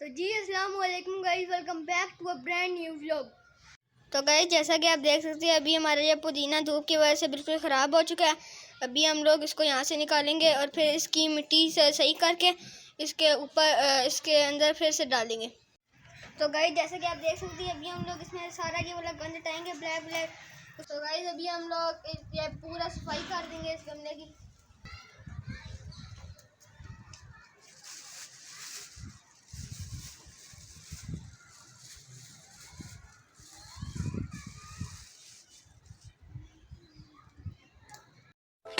तो जी अस्सलाम वालेकुम guys, welcome back to a brand new vlog. तो गाइस जैसा कि आप देख सकते हैं अभी हमारा ये पुदीना धूप की वजह से बिल्कुल ख़राब हो चुका है। अभी हम लोग इसको यहाँ से निकालेंगे और फिर इसकी मिट्टी से सही करके इसके ऊपर इसके अंदर फिर से डालेंगे। तो गाइस जैसा कि आप देख सकते हैं अभी हम लोग इसमें सारा ये वाला गंद हटाएंगे ब्लैक ब्लैक। तो गाइस अभी हम लोग ये पूरा सफाई कर देंगे इस गमले की।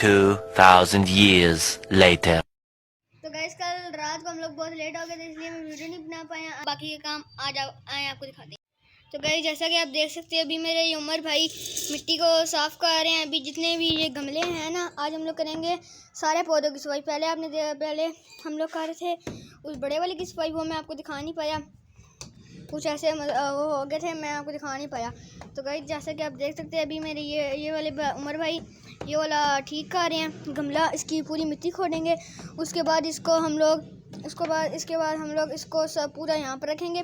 $2,000 years later. तो गाइस कल रात को हम लोग बहुत लेट हो गए थे इसलिए मैं वीडियो नहीं बना पाया। बाकी के काम आज आए आपको दिखाते हैं। तो गाइस जैसा कि आप देख सकते हैं अभी मेरे उमर भाई मिट्टी को साफ़ कर रहे हैं। अभी जितने भी ये गमले हैं ना, आज हम लोग करेंगे सारे पौधों की सफाई। पहले हम लोग कर रहे थे उस बड़े वाले की सफाई, वो मैं आपको दिखा नहीं पाया, कुछ ऐसे वो हो गए थे, मैं आपको दिखा नहीं पाया। तो गाइस जैसा कि आप देख सकते हैं अभी मेरे ये वाले उमर भाई ये वाला ठीक कर रहे हैं गमला। इसकी पूरी मिट्टी खोदेंगे, उसके बाद इसके बाद हम लोग इसको सब पूरा यहाँ पर रखेंगे।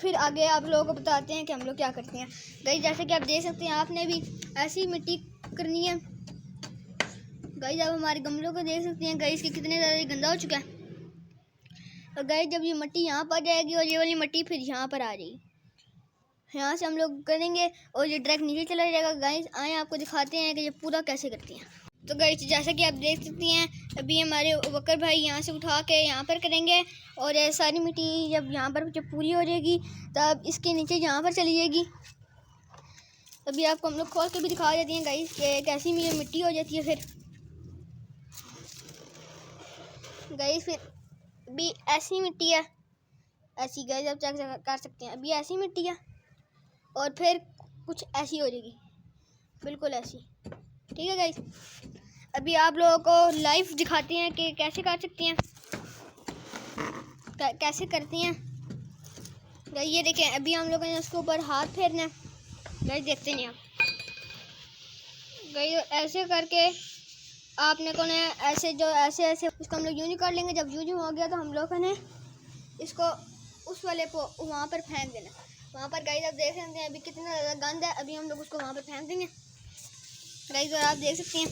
फिर आगे आप लोगों को बताते हैं कि हम लोग क्या करते हैं। गाइस जैसे कि आप देख सकते हैं आपने भी ऐसी मिट्टी करनी है। गाइस आप हमारे गमलों को देख सकते हैं गाइस कि कितने ज़्यादा गंदा हो चुका है। और गाइस जब ये मिट्टी यहाँ पर जाएगी और ये वाली मिट्टी फिर यहाँ पर आ जाएगी, यहाँ से हम लोग करेंगे और ये डायरेक्ट नीचे चला जाएगा। गाइस आए आपको दिखाते हैं कि ये पूरा कैसे करते हैं। तो गाइस जैसा कि आप देख सकती हैं अभी हमारे बकर भाई यहाँ से उठा के यहाँ पर करेंगे और ये सारी मिट्टी जब यहाँ पर जब पूरी हो जाएगी तब इसके नीचे यहाँ पर चली जाएगी। अभी आपको हम लोग खोल के भी दिखा देते हैं गाइस कि कैसी मिट्टी हो जाती है। फिर गाइस फिर अभी ऐसी मिट्टी है, ऐसी गाइस आप चेक कर सकते हैं। अभी ऐसी मिट्टी है और फिर कुछ ऐसी हो जाएगी, बिल्कुल ऐसी। ठीक है गाइस, अभी आप लोगों को लाइव दिखाते हैं कि कैसे कर सकते हैं, कैसे करती हैं। गाइस ये देखें अभी हम लोगों ने उसके ऊपर हाथ फेरना है। गाइस देखते नहीं आप। गाइस ऐसे करके आपने को ऐसे उसको हम लोग यूँ कर लेंगे। जब यूँ हो गया तो हम लोगों ने इसको उस वाले को वहाँ पर फेंक देना। वहाँ पर गाइस आप देख सकते हैं अभी कितना ज़्यादा गंद है। अभी हम लोग उसको वहाँ पर फेंक देंगे गाइस, और आप देख सकते हैं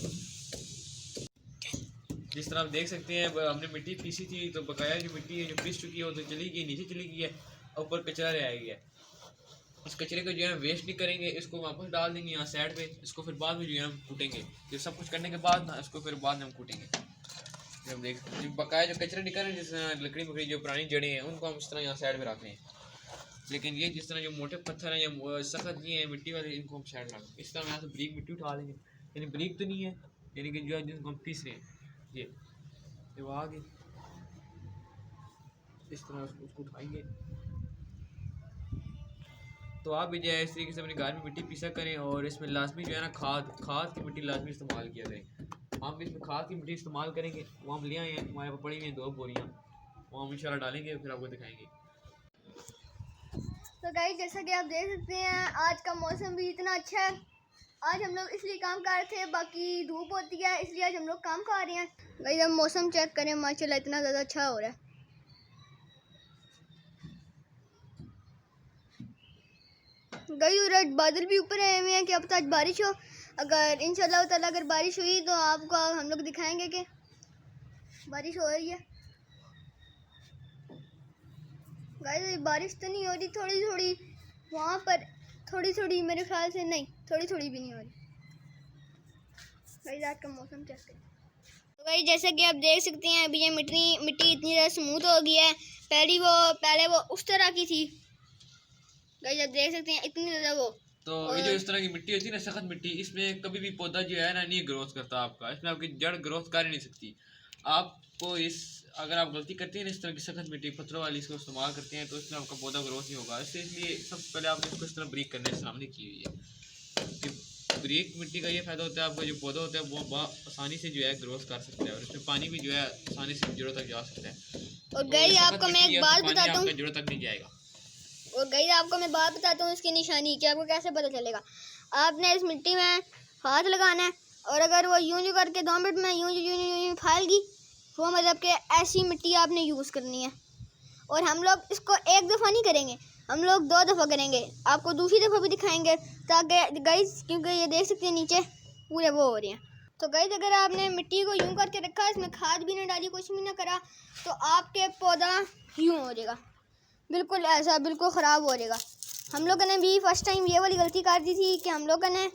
जिस तरह आप देख सकते हैं हमने मिट्टी पीसी थी तो बकाया जो मिट्टी है जो पीस चुकी है वो तो चली गई, नीचे चली गई है, ऊपर कचरा रह गया है। इस कचरे को जो है वेस्ट नहीं करेंगे, इसको वापस डाल देंगे यहाँ साइड पे। इसको फिर बाद में जो है हम कूटेंगे। ये सब कुछ करने के बाद ना इसको फिर बाद में हम कूटेंगे। हम देख जो बकाया जो कचरा निकल रहे हैं, जिस तरह लकड़ी मकड़ी जो पुरानी जड़ें हैं उनको हम इस तरह यहाँ साइड में रख रहे हैं। लेकिन ये जिस तरह जो मोटे पत्थर हैं या सख्त ये हैं मिट्टी वाले, इनको हम साइड में रखेंगे। इस तरह यहाँ से ब्रीक मिट्टी उठा लेंगे, यानी ब्रीक तो नहीं है, यानी कि जो है जिनको हम पीस रहे हैं ये वो आ गई। इस तरह उसको उठाएंगे। तो आप भी जो है इस तरीके से अपने घर में मिट्टी पीसा करें और इसमें लाजमी जो है ना खाद की मिट्टी लाजमी इस्तेमाल किया करें। हम इसमें खाद की मिट्टी इस्तेमाल करेंगे। वो हम ले आए हैं, हमारे पास पड़ी हुई हैं 2 बोरियाँ, वो हम इंशाल्लाह डालेंगे फिर आपको दिखाएंगे। तो गाइस जैसा कि आप देख सकते हैं आज का मौसम भी इतना अच्छा है। आज हम लोग इसलिए काम कर रहे थे, बाकी धूप होती है इसलिए आज हम लोग काम कर रहे हैं। गाइस अब मौसम चेक करें, माशाल्लाह इतना ज़्यादा अच्छा हो रहा है। गाइस और आज बादल भी ऊपर आए हुए हैं कि अब तो आज बारिश हो। अगर इंशाल्लाह ताला अगर बारिश हुई तो आपको हम लोग दिखाएंगे कि बारिश हो रही है। गाइस बारिश तो नहीं हो रही, थोड़ी थोड़ी वहाँ पर थोड़ी मेरे ख्याल से नहीं, थोड़ी भी नहीं हो रही। गाइस आज का मौसम चेक करें। तो गाइस जैसा कि आप देख सकते हैं अभी ये मिट्टी इतनी ज़्यादा स्मूथ हो गई है। पहले वो उस तरह की थी। गाइस आप देख सकते हैं इतनी ज़्यादा वो। तो ये जो इस तरह की मिट्टी होती है ना, सख्त मिट्टी, इसमें कभी भी पौधा जो है ना नहीं ग्रोथ करता आपका। इसमें आपकी जड़ ग्रोथ कर ही नहीं सकती। आपको अगर आप गलती करते हैं ना इस तरह की सख्त मिट्टी पत्थरों वाली इसको इस्तेमाल करते हैं तो इसमें आपका पौधा ग्रोथ नहीं होगा। इसलिए सबसे पहले आपने इसको इस तरह ब्रीक करने से सामने की हुई है कि ब्रीक मिट्टी का ये फ़ायदा होता है, आपका जो पौधा होता है वो आसानी से जो है ग्रोथ कर सकता है और इसमें पानी भी जो है आसानी से जड़ों तक जा सकता है। और गाइस आपको मैं एक बात बताता हूँ, जड़ों तक नहीं जाएगा। और गाइस आपको मैं बात बताता हूँ इसकी निशानी कि आपको कैसे पता चलेगा। आपने इस मिट्टी में हाथ लगाना है और अगर वो यूं करके 2 मिनट में यूं फैल गई, वो मतलब कि ऐसी मिट्टी आपने यूज़ करनी है। और हम लोग इसको एक दफ़ा नहीं करेंगे, हम लोग 2 दफ़ा करेंगे, आपको दूसरी दफ़ा भी दिखाएंगे ताकि गाइस, क्योंकि ये देख सकते हैं नीचे पूरे वो हो रहे हैं। तो गाइस अगर आपने मिट्टी को यूं करके रखा, इसमें खाद भी ना डाली, कुछ भी ना करा, तो आपके पौधा यूं हो जाएगा, बिल्कुल ऐसा बिल्कुल ख़राब हो जाएगा। हम लोगों ने भी फर्स्ट टाइम ये वाली गलती कर दी थी कि हम लोगों ने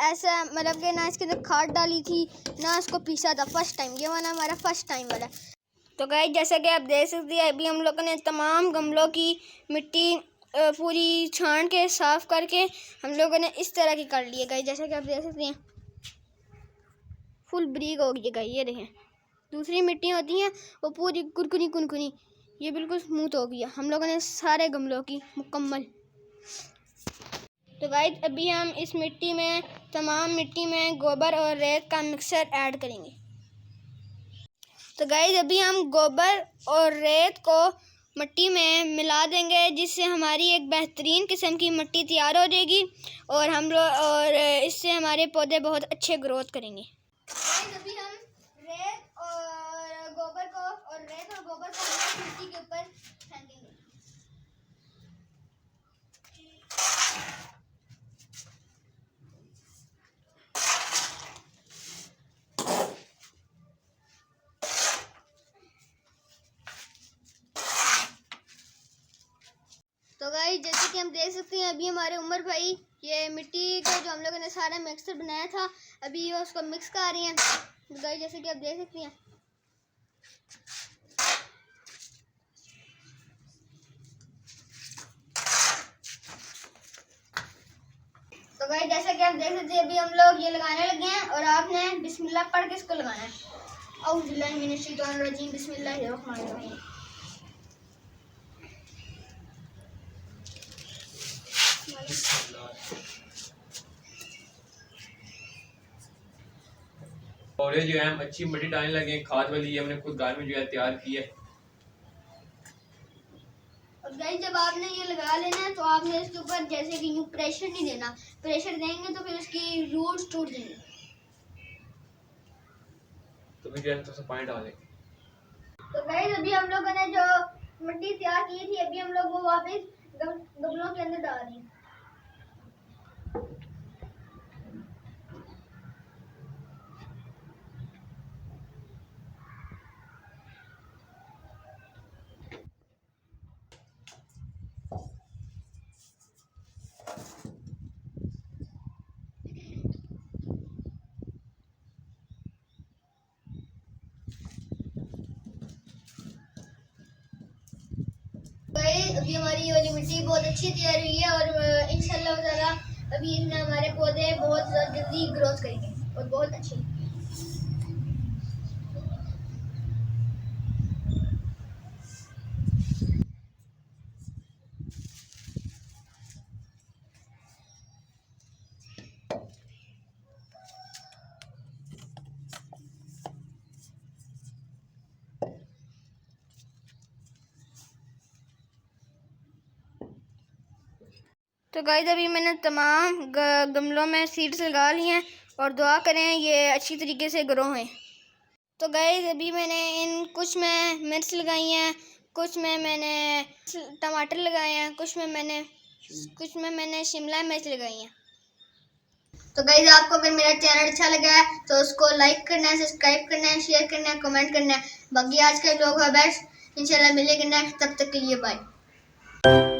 ऐसा मतलब कि ना इसके अंदर खाद डाली थी ना उसको पीसा था फर्स्ट टाइम, ये वाला हमारा फर्स्ट टाइम वाला। तो गाइस जैसा कि आप देख सकते हैं अभी हम लोगों ने तमाम गमलों की मिट्टी पूरी छान के साफ़ करके हम लोगों ने इस तरह की कर ली है गाइस, जैसा कि आप देख सकते हैं फुल ब्रीक हो गई गाइस। ये देखें, दूसरी मिट्टी होती हैं वो पूरी कुरकुरी कुनकुनी, ये बिल्कुल स्मूथ हो गई है हम लोगों ने सारे गमलों की मुकम्मल। तो गाइस अभी हम इस मिट्टी में तमाम मिट्टी में गोबर और रेत का मिक्सर ऐड करेंगे। तो गाइस अभी हम गोबर और रेत को मिट्टी में मिला देंगे, जिससे हमारी एक बेहतरीन किस्म की मिट्टी तैयार हो जाएगी और इससे हमारे पौधे बहुत अच्छे ग्रोथ करेंगे। गाइस अभी हम रेत और गोबर को मिट्टी के ऊपर फेंकेंगे। तो गाइस जैसे कि हम देख सकते हैं अभी हमारे उमर भाई ये मिट्टी का जो हम लोगों ने सारा मिक्सर बनाया था अभी ये उसको मिक्स कर रहे हैं। तो गाइस जैसे कि आप देख सकते हैं तो गाइस जैसे कि आप देख सकते हैं अभी हम लोग ये लगाने लगे हैं और आपने बिस्मिल्लाह पढ़ के इसको लगाना है। औज़ु बिल्लाहि मिनश शैतानिर रजीम, बिस्मिल्लाहिर रहमानिर रहीम। और ये जो है हम अच्छी मिट्टी डालने लगे, खाद वाली ये हमने खुद घर में जो है तैयार की है। और गाइस जब आपने ये लगा लेना है तो आपने इसके ऊपर जैसे कि यूं प्रेशर नहीं देना, प्रेशर देंगे तो फिर उसकी रूट्स टूट जाएंगी। तो फिर जो है थोड़ा सा पानी डालेंगे। तो गाइस अभी हम लोगों ने जो मिट्टी तैयार की थी अभी हम लोग वो वापस गमलों के अंदर डाल रहे हैं। अभी हमारी ये वाली मिट्टी बहुत अच्छी तैयार हुई है और इंशाल्लाह ताला अभी इसमें हमारे पौधे बहुत जल्दी ग्रोथ करेंगे और बहुत अच्छे। तो गाइस अभी मैंने तमाम गमलों में सीड्स लगा लिए हैं और दुआ करें ये अच्छी तरीके से ग्रो हैं। तो गाइस अभी मैंने इन कुछ में मिर्च लगाई हैं, कुछ में मैंने टमाटर लगाए हैं, कुछ में मैंने शिमला मिर्च लगाई हैं। तो गाइस आपको अगर मेरा चैनल अच्छा लगा है तो उसको लाइक करना है, सब्सक्राइब करना है, शेयर करना है, कमेंट करना है। बाकी आज का व्लॉग है बेस्ट, इंशाल्लाह मिलेंगे नेक्स्ट, तब तक के लिए बाय।